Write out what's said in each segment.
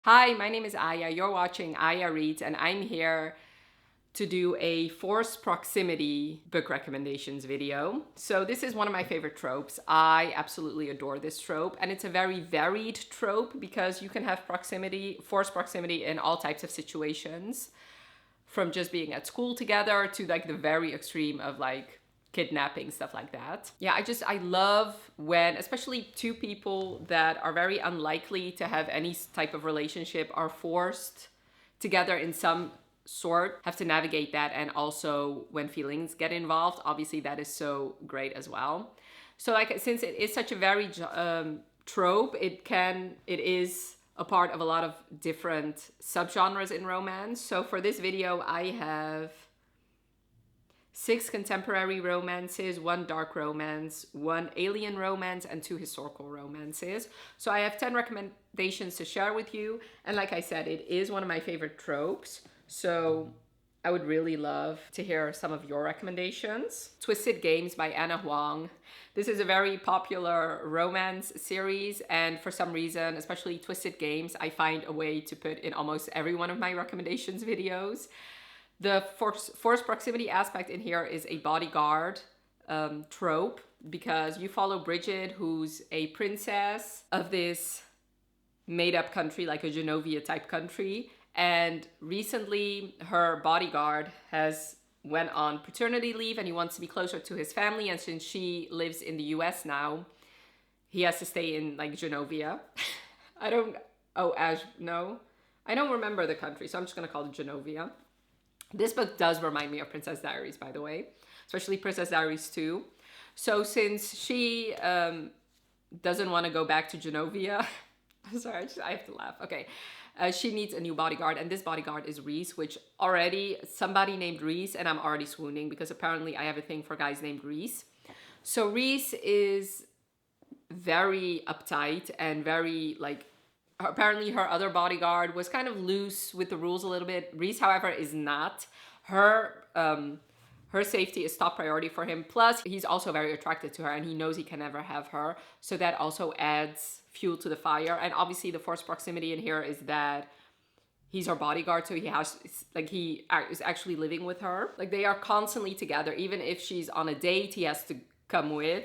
Hi, my name is Aya. You're watching Aya Reads, and I'm here to do a forced proximity book recommendations video. So this is one of my favorite tropes. I absolutely adore this trope, and it's a very varied trope because you can have forced proximity in all types of situations, from just being at school together to like the very extreme of like kidnapping, stuff like that. Yeah, I love when especially two people that are very unlikely to have any type of relationship are forced together in some sort, have to navigate that, and also when feelings get involved, obviously that is so great as well. So like since it is such a very trope, it is a part of a lot of different subgenres in romance. So for this video, I have 6 contemporary romances, 1 dark romance, 1 alien romance, and 2 historical romances. So I have 10 recommendations to share with you. And like I said, it is one of my favorite tropes. So I would really love to hear some of your recommendations. Twisted Games by Anna Huang. This is a very popular romance series, and for some reason, especially Twisted Games, I find a way to put in almost every one of my recommendations videos. The forced proximity aspect in here is a bodyguard trope, because you follow Bridget, who's a princess of this made up country, like a Genovia type country. And recently her bodyguard has went on paternity leave and he wants to be closer to his family. And since she lives in the US now, he has to stay in like Genovia. I don't, oh, Ash, no. I don't remember the country, so I'm just gonna call it Genovia. This book does remind me of Princess Diaries, by the way, especially Princess Diaries 2. So since she doesn't want to go back to Genovia, sorry, I have to laugh. Okay. She needs a new bodyguard, and this bodyguard is Reese, which already somebody named Reese, and I'm already swooning because apparently I have a thing for guys named Reese. So Reese is very uptight and very like, apparently her other bodyguard was kind of loose with the rules a little bit. Reese, however, is not. Her safety is top priority for him. Plus, he's also very attracted to her and he knows he can never have her. So that also adds fuel to the fire. And obviously the forced proximity in here is that he's her bodyguard, so he is actually living with her. Like they are constantly together. Even if she's on a date, he has to come with.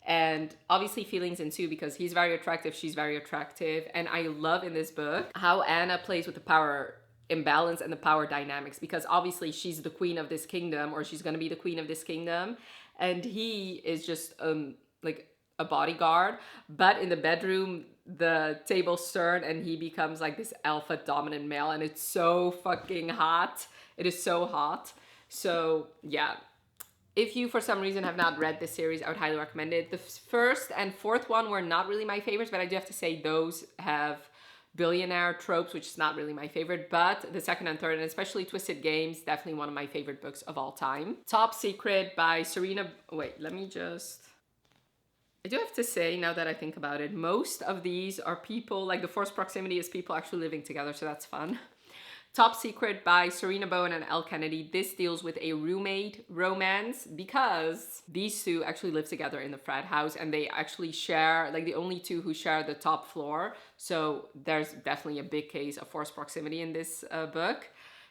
And obviously feelings ensue because he's very attractive, she's very attractive. And I love in this book how Anna plays with the power imbalance and the power dynamics, because obviously she's the queen of this kingdom, or she's going to be the queen of this kingdom, and he is just like a bodyguard. But in the bedroom the tables turn and he becomes like this alpha dominant male, and it's so fucking hot. It is so hot. So yeah, if you for some reason have not read this series, I would highly recommend it. The first and fourth one were not really my favorites, but I do have to say those have billionaire tropes, which is not really my favorite. But the second and third, and especially Twisted Games, definitely one of my favorite books of all time. Top Secret by Serena... Wait, let me just... I do have to say, now that I think about it, most of these are people, like the forced proximity is people actually living together, so that's fun. Top Secret by Serena Bowen and Elle Kennedy. This deals with a roommate romance because these two actually live together in the frat house, and they actually share, like the only two who share the top floor. So there's definitely a big case of forced proximity in this book.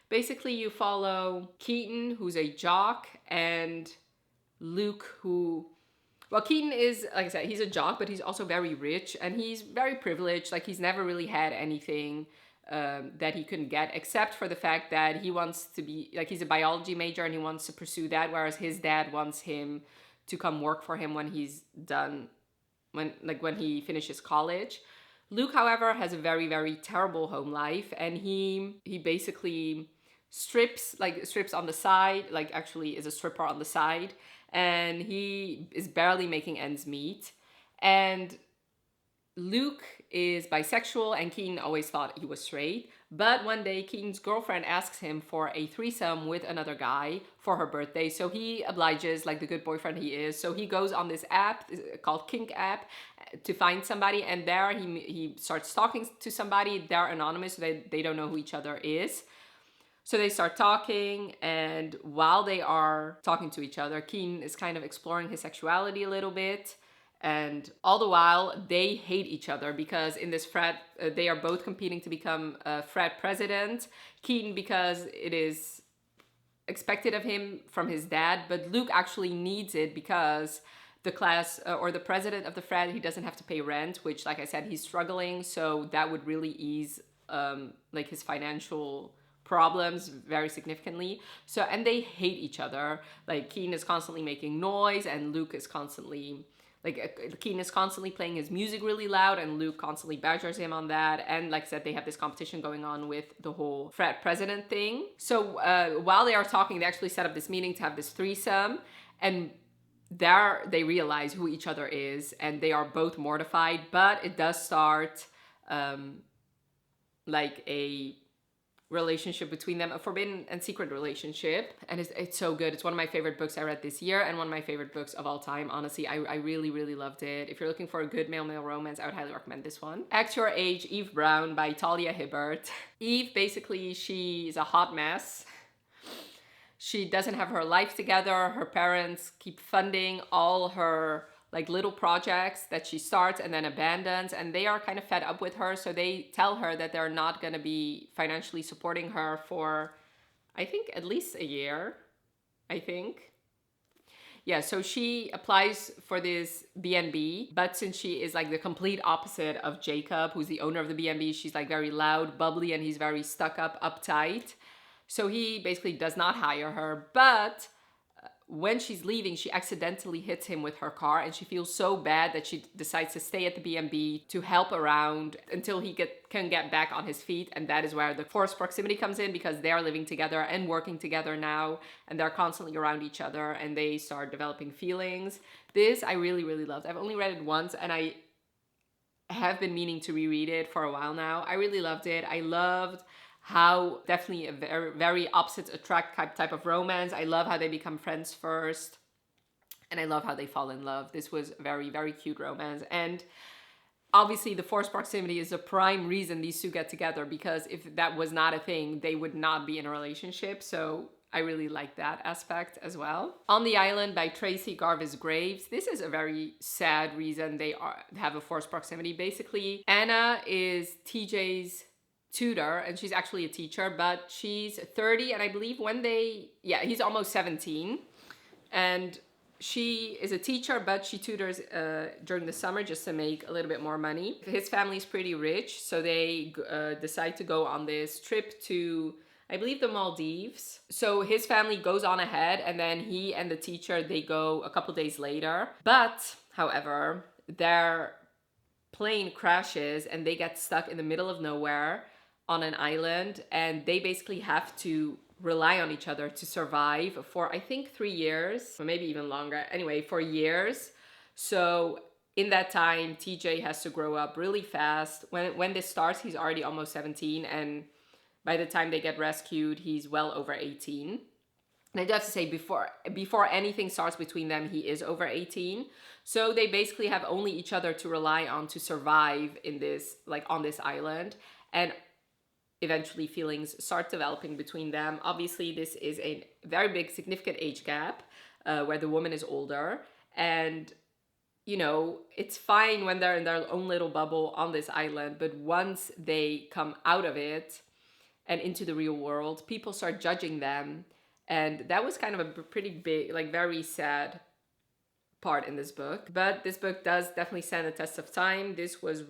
Basically, you follow Keaton, who's a jock, and Luke, who... Well, Keaton is, like I said, he's a jock, but he's also very rich and he's very privileged. Like he's never really had anything that he couldn't get, except for the fact that he wants to be, like he's a biology major and he wants to pursue that, whereas his dad wants him to come work for him when he's done, when he finishes college. Luke, however, has a very, very terrible home life, and he basically strips on the side, like actually is a stripper on the side, and he is barely making ends meet. And Luke is bisexual and Keaton always thought he was straight. But one day Keaton's girlfriend asks him for a threesome with another guy for her birthday. So he obliges like the good boyfriend he is. So he goes on this app called Kink app to find somebody, and there he starts talking to somebody. They're anonymous, so they don't know who each other is. So they start talking, and while they are talking to each other, Keaton is kind of exploring his sexuality a little bit. And all the while, they hate each other because in this frat, they are both competing to become a frat president. Keaton, because it is expected of him from his dad, but Luke actually needs it because the class or the president of the frat, he doesn't have to pay rent, which, like I said, he's struggling. So that would really ease like his financial problems very significantly. So, and they hate each other. Like Keaton is constantly making noise and Luke is constantly Keaton is constantly playing his music really loud and Luke constantly badgers him on that. And like I said, they have this competition going on with the whole frat president thing. So while they are talking, they actually set up this meeting to have this threesome. And there they realize who each other is and they are both mortified. But it does start like a relationship between them, a forbidden and secret relationship, and it's so good. It's one of my favorite books I read this year and one of my favorite books of all time. Honestly, I really loved it. If you're looking for a good male romance, I would highly recommend this one. Act Your Age, Eve Brown by Talia Hibbert. Eve, basically, she's a hot mess. She doesn't have her life together. Her parents keep funding all her like little projects that she starts and then abandons, and they are kind of fed up with her. So they tell her that they're not going to be financially supporting her for, I think, at least a year. I think. Yeah, so she applies for this B&B, but since she is like the complete opposite of Jacob, who's the owner of the B&B, she's like very loud, bubbly, and he's very stuck up, uptight. So he basically does not hire her, but when she's leaving, she accidentally hits him with her car and she feels so bad that she decides to stay at the B&B to help around until he can get back on his feet. And that is where the forced proximity comes in, because they are living together and working together now and they're constantly around each other and they start developing feelings. This I really loved. I've only read it once and I have been meaning to reread it for a while now. I really loved it. I loved how definitely a very opposites attract type of romance. I love how they become friends first and I love how they fall in love. This was a very cute romance, and obviously the forced proximity is a prime reason these two get together, because if that was not a thing, they would not be in a relationship. So I really like that aspect as well. On the Island by Tracy Garvis Graves. This is a very sad reason they have a forced proximity. Basically, Anna is TJ's tutor and she's actually a teacher, but she's 30 and I believe he's almost 17 and she is a teacher, but she tutors during the summer just to make a little bit more money. His family is pretty rich, so they decide to go on this trip to, I believe, the Maldives. So his family goes on ahead and then he and the teacher, they go a couple days later. But however, their plane crashes and they get stuck in the middle of nowhere on an island, and they basically have to rely on each other to survive for I think 3 years, or maybe even longer. Anyway, for years. So in that time, TJ has to grow up really fast. When this starts, he's already almost 17, and by the time they get rescued, he's well over 18. And I do have to say, before anything starts between them, he is over 18. So they basically have only each other to rely on to survive in this, like on this island. And eventually feelings start developing between them. Obviously, this is a very big, significant age gap where the woman is older. And, you know, it's fine when they're in their own little bubble on this island. But once they come out of it and into the real world, people start judging them. And that was kind of a pretty big, like very sad part in this book. But this book does definitely stand the test of time. This was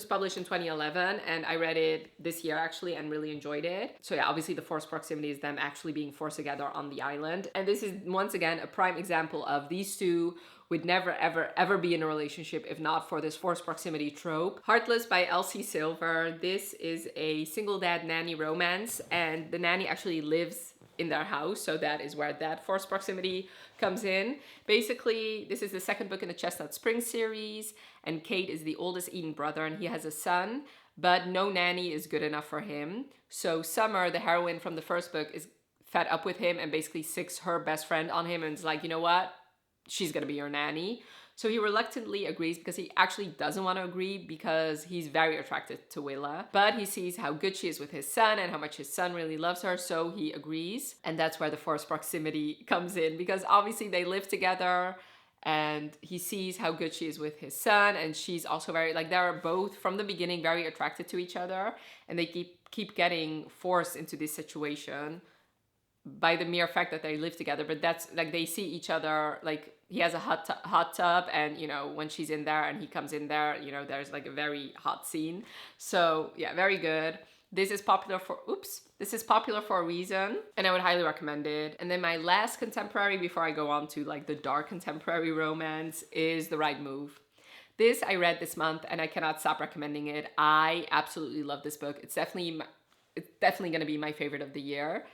published in 2011 and I read it this year actually and really enjoyed it. So yeah, obviously the forced proximity is them actually being forced together on the island. And this is once again a prime example of these two would never ever be in a relationship if not for this forced proximity trope. Heartless by Elsie Silver. This is a single dad nanny romance and the nanny actually lives in their house, so that is where that forced proximity comes in. Basically, this is the second book in the Chestnut Springs series, and Kate is the oldest Eden brother, and he has a son, but no nanny is good enough for him. So Summer, the heroine from the first book, is fed up with him and basically sicks her best friend on him and is like, you know what? She's gonna be your nanny. So he reluctantly agrees because he actually doesn't want to agree because he's very attracted to Willa. But he sees how good she is with his son and how much his son really loves her, so he agrees. And that's where the forced proximity comes in because obviously they live together and he sees how good she is with his son, and she's also very, like, they're both from the beginning very attracted to each other, and they keep getting forced into this situation by the mere fact that they live together. But that's like, they see each other, like he has a hot tub, and you know, when she's in there and he comes in there, you know, there's like a very hot scene. So yeah, very good. This is popular for a reason, and I would highly recommend it. And then my last contemporary, before I go on to like the dark contemporary romance, is The Right Move. This I read this month, and I cannot stop recommending it. I absolutely love this book. It's definitely going to be my favorite of the year.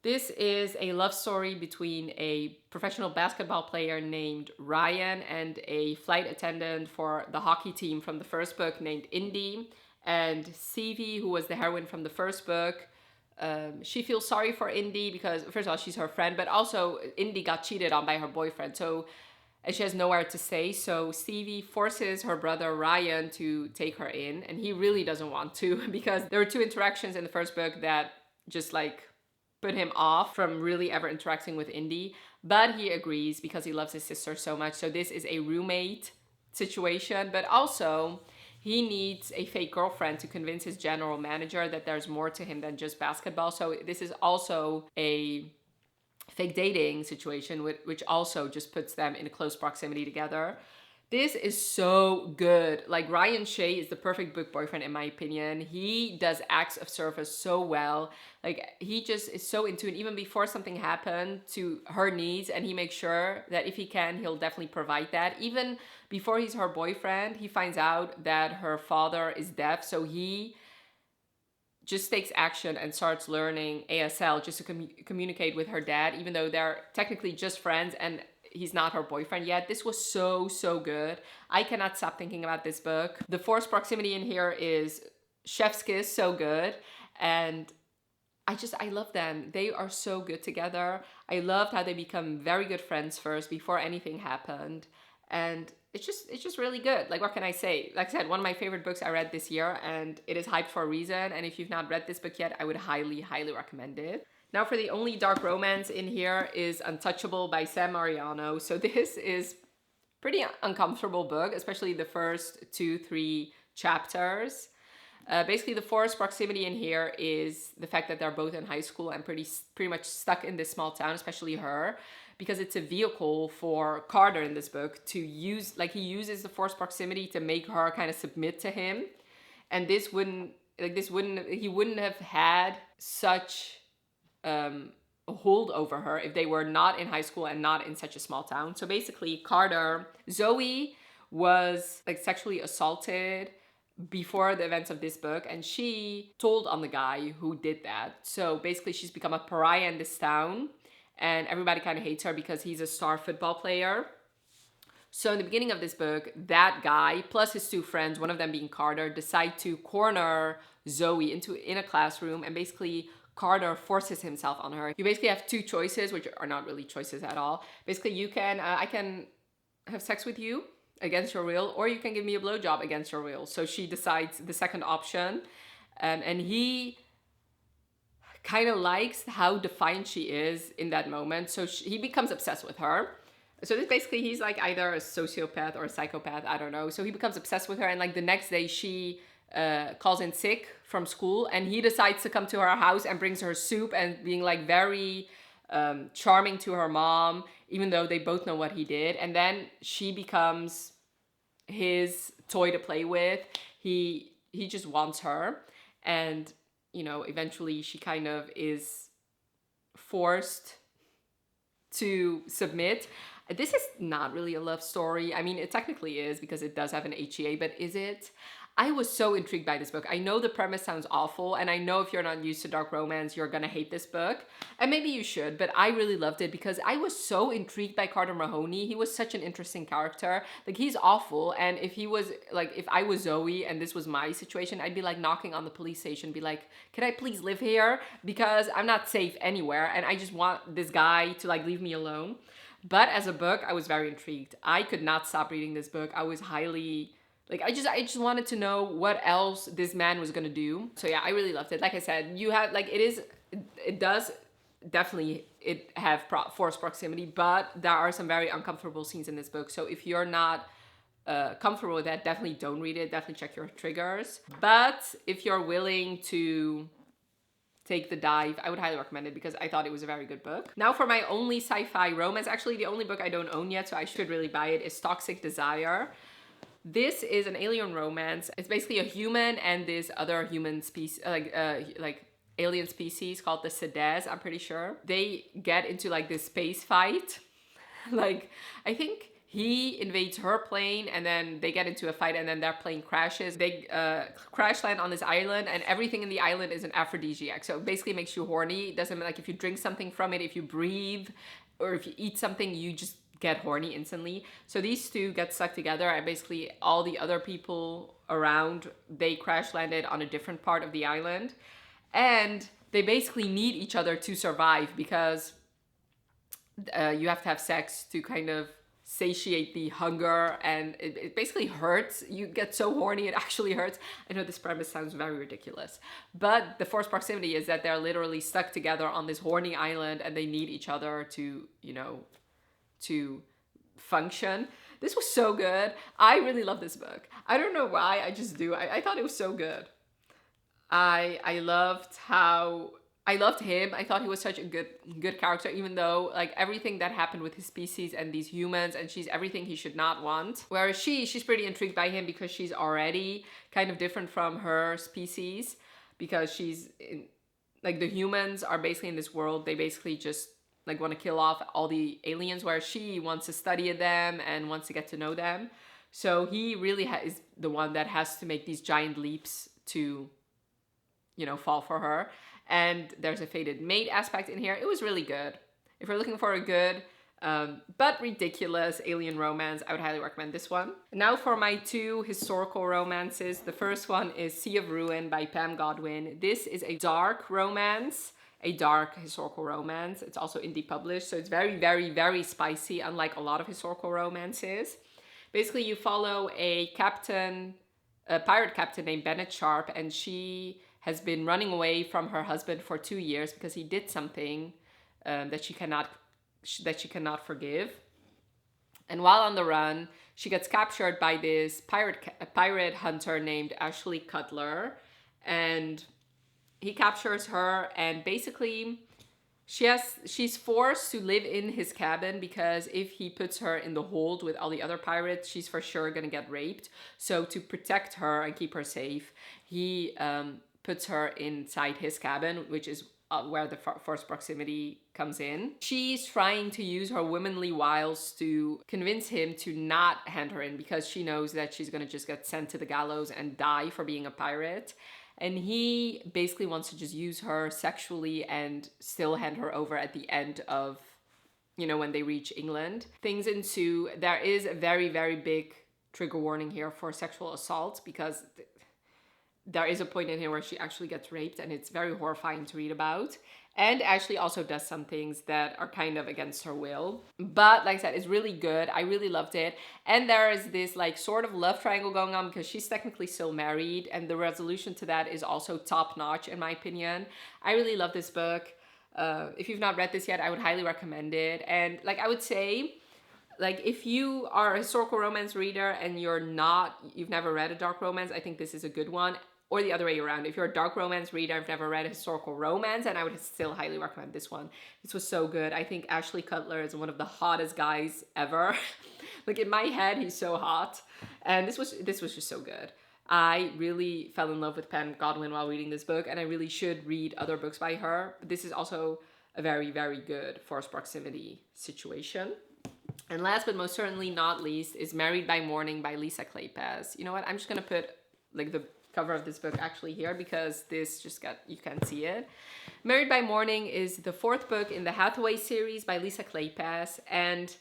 This is a love story between a professional basketball player named Ryan and a flight attendant for the hockey team from the first book named Indy. And Stevie, who was the heroine from the first book, she feels sorry for Indy because, first of all, she's her friend, but also Indy got cheated on by her boyfriend. And she has nowhere to stay. So Stevie forces her brother Ryan to take her in, and he really doesn't want to because there were two interactions in the first book that just like put him off from really ever interacting with Indy. But he agrees because he loves his sister so much. So this is a roommate situation, but also he needs a fake girlfriend to convince his general manager that there's more to him than just basketball. So this is also a fake dating situation, which also just puts them in close proximity together. This is so good. Like, Ryan Shea is the perfect book boyfriend in my opinion. He does acts of service so well. Like, he just is so in tune even before something happened to her needs, and he makes sure that if he can, he'll definitely provide that. Even before he's her boyfriend, he finds out that her father is deaf, so he just takes action and starts learning ASL just to communicate with her dad, even though they're technically just friends and he's not her boyfriend yet. This was so good. I cannot stop thinking about this book. The forced proximity in here is chef's kiss, so good. And I love them. They are so good together. I loved how they become very good friends first before anything happened. And it's just really good. Like, what can I say? Like I said, one of my favorite books I read this year, and it is hyped for a reason. And if you've not read this book yet, I would highly recommend it. Now, for the only dark romance in here is Untouchable by Sam Mariano. So this is pretty uncomfortable book, especially the first 2-3 chapters. Basically, the forced proximity in here is the fact that they're both in high school and pretty much stuck in this small town, especially her, because it's a vehicle for Carter in this book to use, like, he uses the forced proximity to make her kind of submit to him. And he wouldn't have had such a hold over her if they were not in high school and not in such a small town. So basically, Zoe was like sexually assaulted before the events of this book, and she told on the guy who did that. So basically, she's become a pariah in this town, and everybody kind of hates her because he's a star football player. So in the beginning of this book, that guy plus his two friends, one of them being Carter, decide to corner Zoe in a classroom, and basically Carter forces himself on her. You basically have two choices, which are not really choices at all. Basically, you can, I can have sex with you against your will, or you can give me a blowjob against your will. So she decides the second option, and he kind of likes how defiant she is in that moment. So he becomes obsessed with her. So this basically, he's like either a sociopath or a psychopath, I don't know. So he becomes obsessed with her, and like the next day she calls in sick from school, and he decides to come to her house and brings her soup and being like very charming to her mom, even though they both know what he did. And then she becomes his toy to play with. He just wants her, and you know, eventually she kind of is forced to submit. This is not really a love story. I mean, it technically is because it does have an HEA, but is it? I was so intrigued by this book. I know the premise sounds awful, and I know if you're not used to dark romance, you're gonna hate this book. And maybe you should, but I really loved it because I was so intrigued by Carter Mahoney. He was such an interesting character. Like, he's awful, and if I was Zoe and this was my situation, I'd be like knocking on the police station, be like, can I please live here? Because I'm not safe anywhere, and I just want this guy to like leave me alone. But as a book, I was very intrigued. I could not stop reading this book. I was highly... Like, I just wanted to know what else this man was gonna do. So yeah, I really loved it. Like I said, you have, like, it does definitely it have forced proximity, but there are some very uncomfortable scenes in this book. So if you're not comfortable with that, definitely don't read it. Definitely check your triggers. But if you're willing to take the dive, I would highly recommend it because I thought it was a very good book. Now for my only sci-fi romance, actually the only book I don't own yet, so I should really buy it, is Toxic Desire. This is an alien romance. It's basically a human and this other human species, like alien species called the Sedes, I'm pretty sure. They get into like this space fight. Like, I think he invades her plane and then they get into a fight and then their plane crashes. They crash land on this island and everything in the island is an aphrodisiac. So it basically makes you horny. It doesn't, like, if you drink something from it, if you breathe, or if you eat something, you just get horny instantly. So these two get stuck together and basically all the other people around, they crash landed on a different part of the island. And they basically need each other to survive because you have to have sex to kind of satiate the hunger, and it basically hurts. You get so horny, it actually hurts. I know this premise sounds very ridiculous, but the forced proximity is that they're literally stuck together on this horny island and they need each other to, you know, to function. This was so good. I really love this book. I don't know why, I just do. I thought it was so good. I loved him. I thought he was such a good character, even though like everything that happened with his species and these humans, and she's everything he should not want. Whereas she's pretty intrigued by him because she's already kind of different from her species, because she's in, like, the humans are basically in this world, they basically just like want to kill off all the aliens, whereas she wants to study them and wants to get to know them. So he really is the one that has to make these giant leaps to, you know, fall for her. And there's a fated mate aspect in here. It was really good. If you're looking for a good but ridiculous alien romance, I would highly recommend this one. Now for my two historical romances. The first one is Sea of Ruin by Pam Godwin. This is a dark romance, a dark historical romance. It's also indie published, so it's very, very, very spicy, unlike a lot of historical romances. Basically, you follow a pirate captain named Bennett Sharp, and she has been running away from her husband for 2 years because he did something that she cannot forgive. And while on the run, she gets captured by this pirate hunter named Ashley Cutler, and he captures her, and basically she's forced to live in his cabin because if he puts her in the hold with all the other pirates, she's for sure gonna get raped. So to protect her and keep her safe, he puts her inside his cabin, which is where the forced proximity comes in. She's trying to use her womanly wiles to convince him to not hand her in because she knows that she's gonna just get sent to the gallows and die for being a pirate. And he basically wants to just use her sexually and still hand her over at the end of, you know, when they reach England. Things ensue. There is a very, very big trigger warning here for sexual assault because there is a point in here where she actually gets raped, and it's very horrifying to read about. And Ashley also does some things that are kind of against her will. But like I said, it's really good. I really loved it. And there is this like sort of love triangle going on because she's technically still married, and the resolution to that is also top notch in my opinion. I really love this book. If you've not read this yet, I would highly recommend it. And like I would say, like if you are a historical romance reader and you've never read a dark romance, I think this is a good one. Or the other way around. If you're a dark romance reader, I've never read a historical romance, and I would still highly recommend this one. This was so good. I think Ashley Cutler is one of the hottest guys ever. Like in my head, he's so hot. And this was just so good. I really fell in love with Pam Godwin while reading this book, and I really should read other books by her. But this is also a very, very good forced proximity situation. And last but most certainly not least is Married by Morning by Lisa Kleypas. You know what? I'm just gonna put like the cover of this book actually here because this you can't see it. Married by Morning is the fourth book in the Hathaway series by Lisa Kleypas, and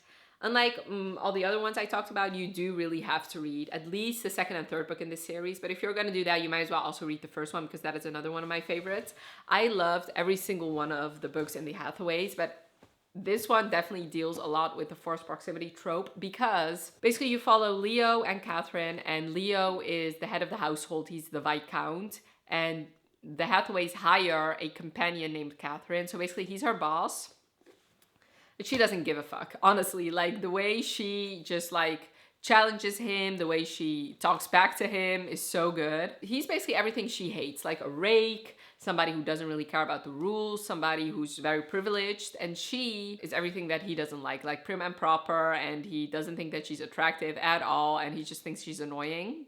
unlike all the other ones I talked about, you do really have to read at least the second and third book in this series. But if you're going to do that, you might as well also read the first one because that is another one of my favorites. I loved every single one of the books in the Hathaways, but this one definitely deals a lot with the forced proximity trope because basically you follow Leo and Catherine, and Leo is the head of the household. He's the Viscount, and the Hathaways hire a companion named Catherine. So basically he's her boss, she doesn't give a fuck, honestly. Like the way she just like challenges him, the way she talks back to him is so good. He's basically everything she hates, like a rake, somebody who doesn't really care about the rules, somebody who's very privileged, and she is everything that he doesn't like prim and proper, and he doesn't think that she's attractive at all, and he just thinks she's annoying.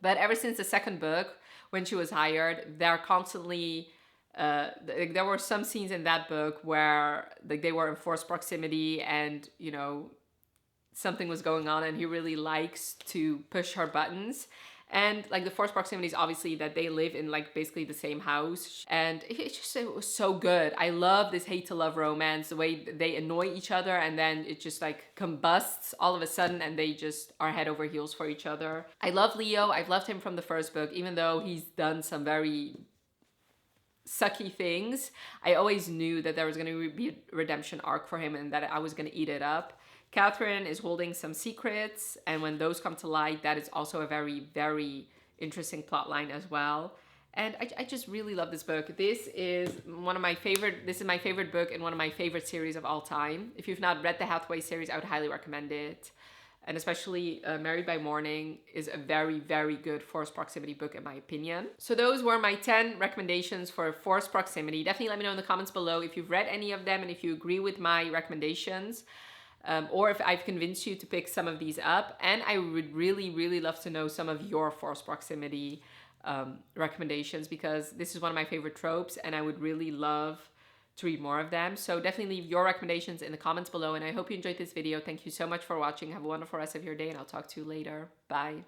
But ever since the second book, when she was hired, they're constantly there were some scenes in that book where like they were in forced proximity, and you know something was going on, and he really likes to push her buttons. And like the forced proximity is obviously that they live in like basically the same house, and it was so good. I love this hate to love romance, the way they annoy each other and then it just like combusts all of a sudden and they just are head over heels for each other. I love Leo. I've loved him from the first book, even though he's done some very sucky things. I always knew that there was going to be a redemption arc for him and that I was going to eat it up. Catherine is holding some secrets, and when those come to light, that is also a very, very interesting plot line as well. And I just really love this book. This is my favorite book in one of my favorite series of all time. If you've not read the Hathaway series, I would highly recommend it. And especially Married by Morning is a very, very good forced proximity book in my opinion. So those were my 10 recommendations for forced proximity. Definitely let me know in the comments below if you've read any of them and if you agree with my recommendations. Or if I've convinced you to pick some of these up. And I would really, really love to know some of your forced proximity recommendations, because this is one of my favorite tropes and I would really love to read more of them. So definitely leave your recommendations in the comments below, and I hope you enjoyed this video. Thank you so much for watching. Have a wonderful rest of your day, and I'll talk to you later. Bye.